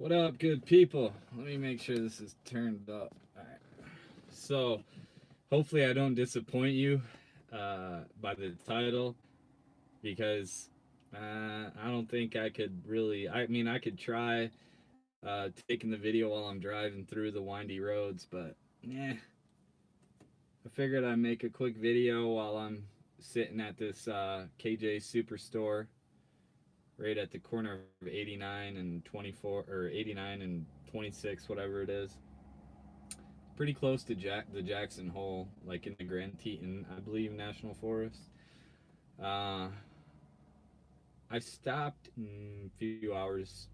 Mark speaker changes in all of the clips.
Speaker 1: What up, good people? Let me make sure this is turned up. All right. So, hopefully, I don't disappoint you by the title because I don't think I could really. I mean, I could try taking the video while I'm driving through the windy roads, but yeah, I figured I'd make a quick video while I'm sitting at this KJ Superstore right at the corner of 89 and 24 or 89 and 26, whatever it is. Pretty close to the Jackson Hole, like in the Grand Teton, I believe, National Forest. Uh, I stopped a few hours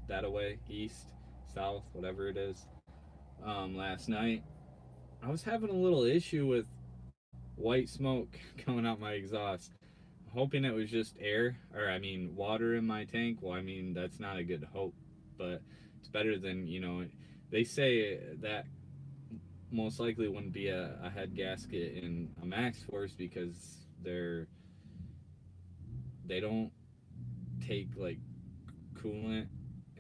Speaker 1: that away, east, south, whatever it is, last night. I was having a little issue with white smoke coming out my exhaust. Hoping it was just air, or I mean, water in my tank. Well, I mean, that's not a good hope, but it's better than, they say that most likely wouldn't be a head gasket in a Max Force because they don't take like coolant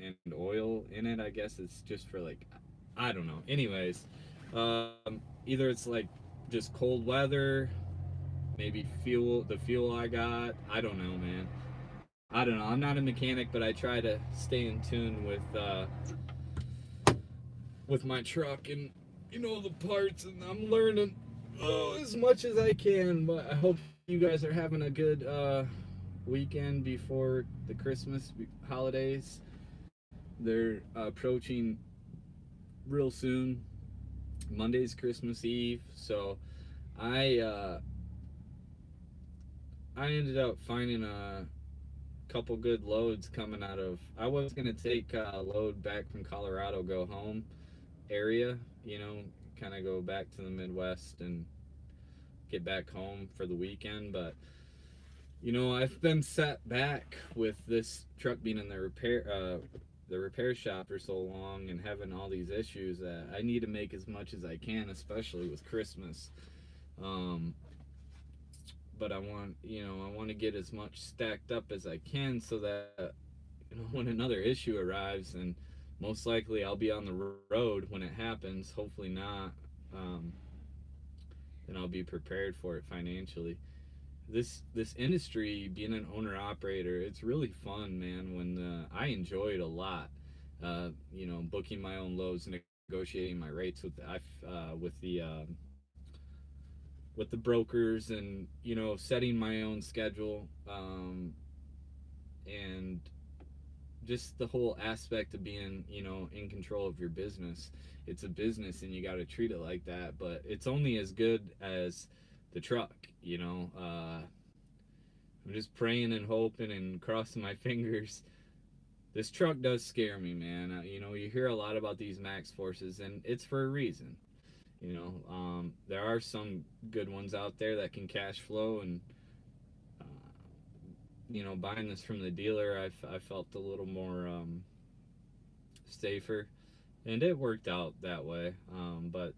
Speaker 1: and oil in it. I guess it's just for like, I don't know. Anyways, either it's like just cold weather, maybe the fuel I got. I don't know, man. I don't know. I'm not a mechanic, but I try to stay in tune with my truck and the parts, and I'm learning as much as I can. But I hope you guys are having a good weekend before the Christmas holidays. They're approaching real soon. Monday's Christmas Eve, so I uh, I ended up finding a couple good loads coming out of. I was gonna take a load back from Colorado, go home area, kind of go back to the Midwest and get back home for the weekend. But I've been set back with this truck being in the repair shop for so long and having all these issues that I need to make as much as I can, especially with Christmas. Um, but I want to get as much stacked up as I can so that when another issue arrives, and most likely I'll be on the road when it happens. Hopefully not. Um, then I'll be prepared for it financially. This industry, being an owner operator, it's really fun, man. When I enjoy it a lot. Booking my own loads, negotiating my rates with the brokers, and setting my own schedule, and just the whole aspect of being in control of your business. It's a business and you got to treat it like that, but it's only as good as the truck. I'm just praying and hoping and crossing my fingers. This truck does scare me, man. You hear a lot about these Max Forces, and it's for a reason. There are some good ones out there that can cash flow, and uh, buying this from the dealer, I felt a little more safer, and it worked out that way. But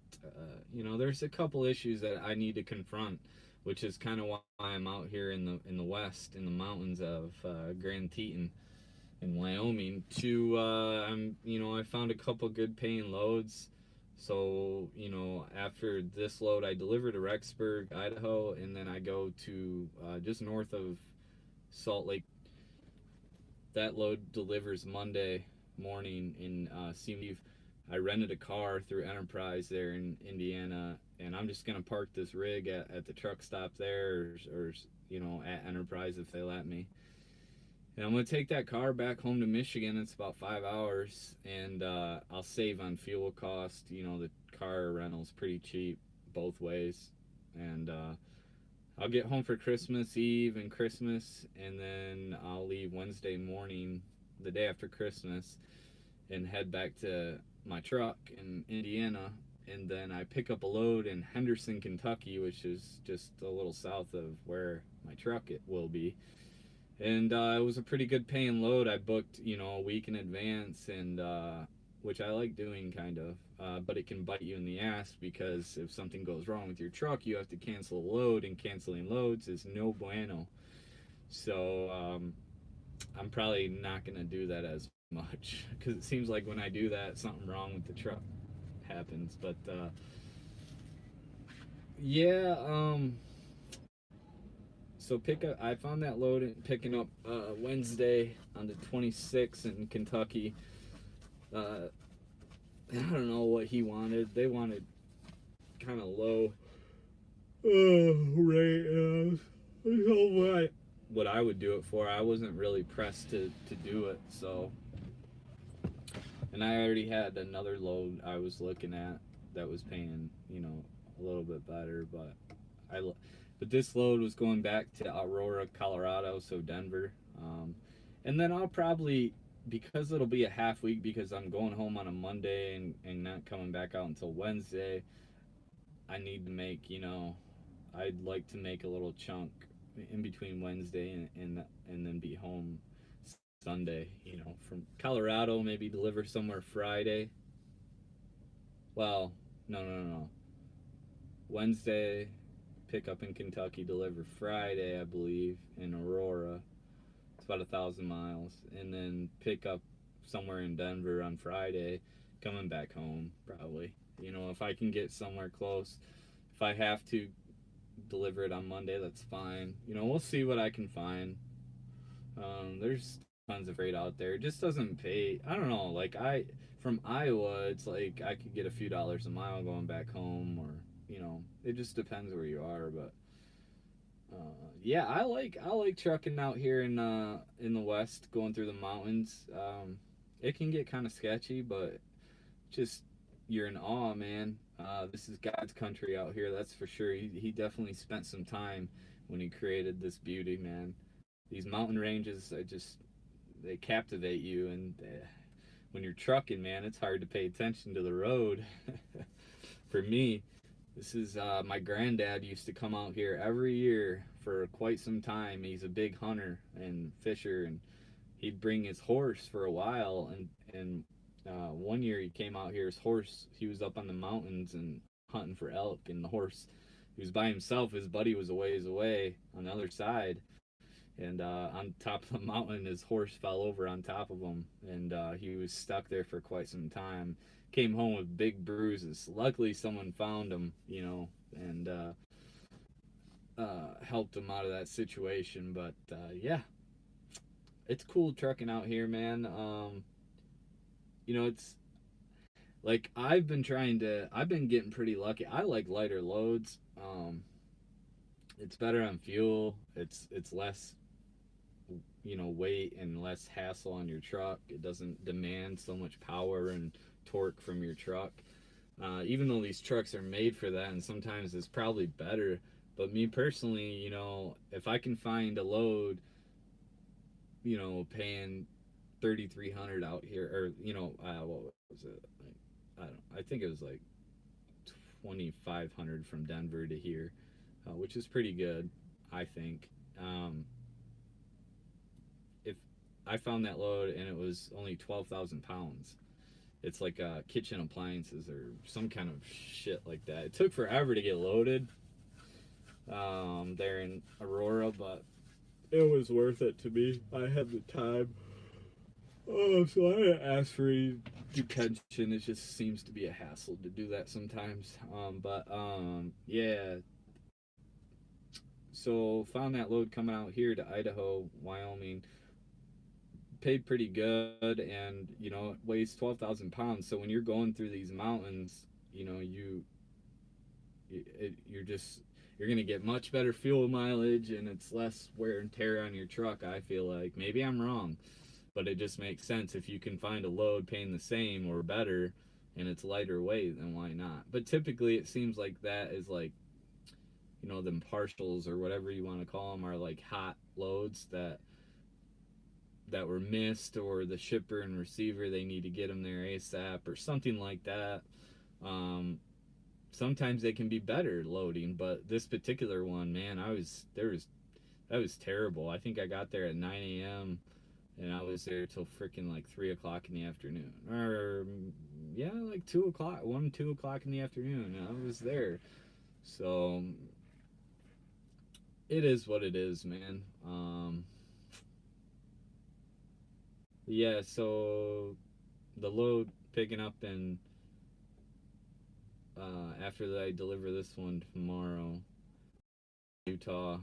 Speaker 1: there's a couple issues that I need to confront, which is kind of why I'm out here in the West, in the mountains of Grand Teton in Wyoming. I found a couple good paying loads. So after this load, I deliver to Rexburg, Idaho, and then I go to just north of Salt Lake. That load delivers Monday morning in I rented a car through Enterprise there in Indiana, and I'm just gonna park this rig at the truck stop there, or at Enterprise if they let me. And I'm gonna take that car back home to Michigan. It's about 5 hours, and I'll save on fuel cost. The car rental's pretty cheap both ways, and I'll get home for Christmas Eve and Christmas, and then I'll leave Wednesday morning, the day after Christmas, and head back to my truck in Indiana. And then I pick up a load in Henderson, Kentucky, which is just a little south of where my truck it will be. And it was a pretty good paying load. I booked, a week in advance, and which I like doing kind of. But it can bite you in the ass because if something goes wrong with your truck, you have to cancel a load, and canceling loads is no bueno. So I'm probably not going to do that as much because it seems like when I do that, something wrong with the truck happens. But yeah, so pick up. I found that load picking up Wednesday on the 26th in Kentucky. Uh, I don't know what he wanted. They wanted kind of low rate. What I would do it for. I wasn't really pressed to do it. So, and I already had another load I was looking at that was paying, a little bit better. I, but this load was going back to Aurora, Colorado, so Denver. And then I'll probably, because it'll be a half week because I'm going home on a Monday and not coming back out until Wednesday. I need to make, I'd like to make a little chunk in between Wednesday and then be home Sunday, from Colorado, maybe deliver somewhere Friday. Well, no, no, no, no. Wednesday, pick up in Kentucky, deliver Friday, I believe, in Aurora. It's about 1,000 miles, and then pick up somewhere in Denver on Friday, coming back home probably. If I can get somewhere close, if I have to deliver it on Monday, that's fine. We'll see what I can find. There's tons of freight out there. It just doesn't pay. I don't know. Like from Iowa, it's like I could get a few dollars a mile going back home, or it just depends where you are. But yeah, I like trucking out here in the West, going through the mountains. It can get kind of sketchy, but just you're in awe, man. This is God's country out here, that's for sure. He definitely spent some time when he created this beauty, man. These mountain ranges, they captivate you, and when you're trucking, man, it's hard to pay attention to the road. For me, this is my granddad used to come out here every year for quite some time. He's a big hunter and fisher, and he'd bring his horse for a while. And one year he came out here. His horse, he was up on the mountains and hunting for elk, and the horse, he was by himself. His buddy was a ways away on the other side, and on top of the mountain, his horse fell over on top of him, and he was stuck there for quite some time. Came home with big bruises. Luckily, someone found him, and helped him out of that situation. But yeah, it's cool trucking out here, man. It's like I've been getting pretty lucky. I like lighter loads. It's better on fuel. It's less, weight and less hassle on your truck. It doesn't demand so much power and torque from your truck. Even though these trucks are made for that, and sometimes it's probably better. But me personally, if I can find a load, paying 3,300 out here, or what was it? I don't. I think it was like 2,500 from Denver to here, which is pretty good, I think. If I found that load and it was only 12,000 pounds, it's like kitchen appliances or some kind of shit like that. It took forever to get loaded there in Aurora, but it was worth it to me. I had the time. Oh, so I didn't ask for any detention. It just seems to be a hassle to do that sometimes. But yeah. So found that load coming out here to Idaho, Wyoming. Paid pretty good, and it weighs 12,000 pounds. So when you're going through these mountains, you're just you're gonna get much better fuel mileage, and it's less wear and tear on your truck. I feel like maybe I'm wrong, but it just makes sense. If you can find a load paying the same or better and it's lighter weight, then why not? But typically it seems like that is like, them partials or whatever you want to call them are like hot loads that were missed, or the shipper and receiver, they need to get them there ASAP or something like that. um, Sometimes they can be better loading, but this particular one, man, that was terrible. I think I got there at 9 a.m. and I was there till freaking like 3 o'clock in the afternoon, or yeah, like 2 o'clock, 1, 2 o'clock in the afternoon. I was there, so it is what it is, man. Yeah, so the load picking up in after I deliver this one tomorrow, Utah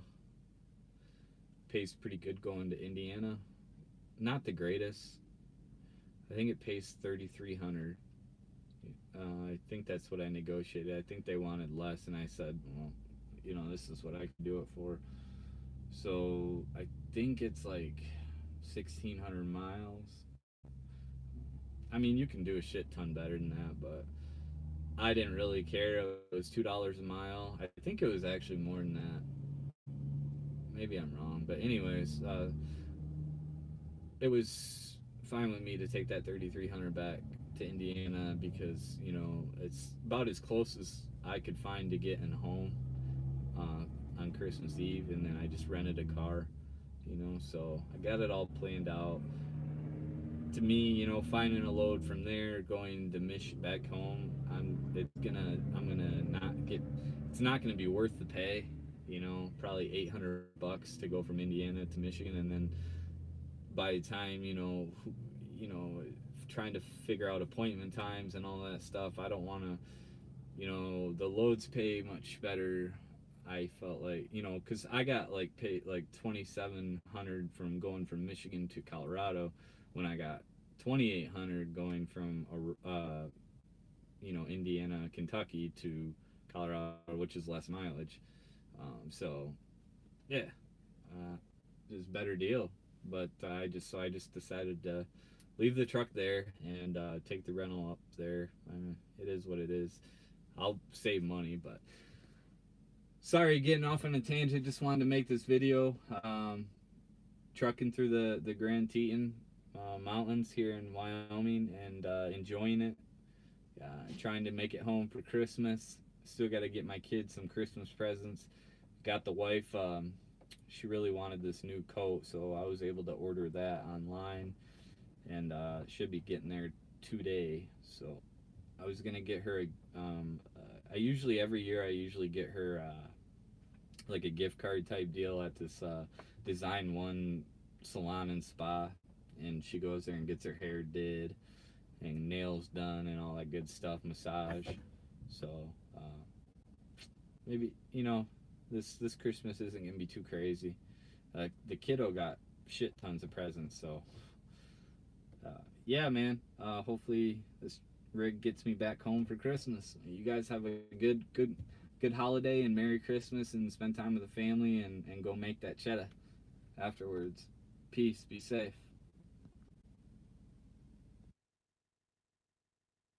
Speaker 1: pays pretty good going to Indiana. Not the greatest. I think it pays 3,300. I think that's what I negotiated. I think they wanted less, and I said, well, this is what I can do it for. So I think it's like 1,600 miles. I mean, you can do a shit ton better than that, but I didn't really care. It was $2 a mile. I think it was actually more than that. Maybe I'm wrong, but anyways, it was fine with me to take that 3,300 back to Indiana because it's about as close as I could find to getting home on Christmas Eve, and then I just rented a car. So I got it all planned out. To me, finding a load from there going to back home, I'm gonna not get. It's not gonna be worth the pay. Probably $800 to go from Indiana to Michigan, and then by the time trying to figure out appointment times and all that stuff, I don't want to. The loads pay much better. I felt like because I got like paid like 2,700 from going from Michigan to Colorado, when I got 2,800 going from Indiana, Kentucky to Colorado, which is less mileage. So yeah, uh, just better deal. But I just decided to leave the truck there and take the rental up there. It is what it is. I'll save money, but sorry, getting off on a tangent. Just wanted to make this video. Trucking through the Grand Teton mountains here in Wyoming and enjoying it. Trying to make it home for Christmas. Still got to get my kids some Christmas presents. Got the wife. She really wanted this new coat, so I was able to order that online, and should be getting there today. So I was gonna get her. I usually every year I usually get her like a gift card type deal at this Design One salon and spa, and she goes there and gets her hair did and nails done and all that good stuff, massage. So maybe this Christmas isn't gonna be too crazy. The kiddo got shit tons of presents, so uh, yeah, man. Hopefully this rig gets me back home for Christmas. You guys have a good holiday and Merry Christmas, and spend time with the family and go make that cheddar afterwards. Peace. Be safe.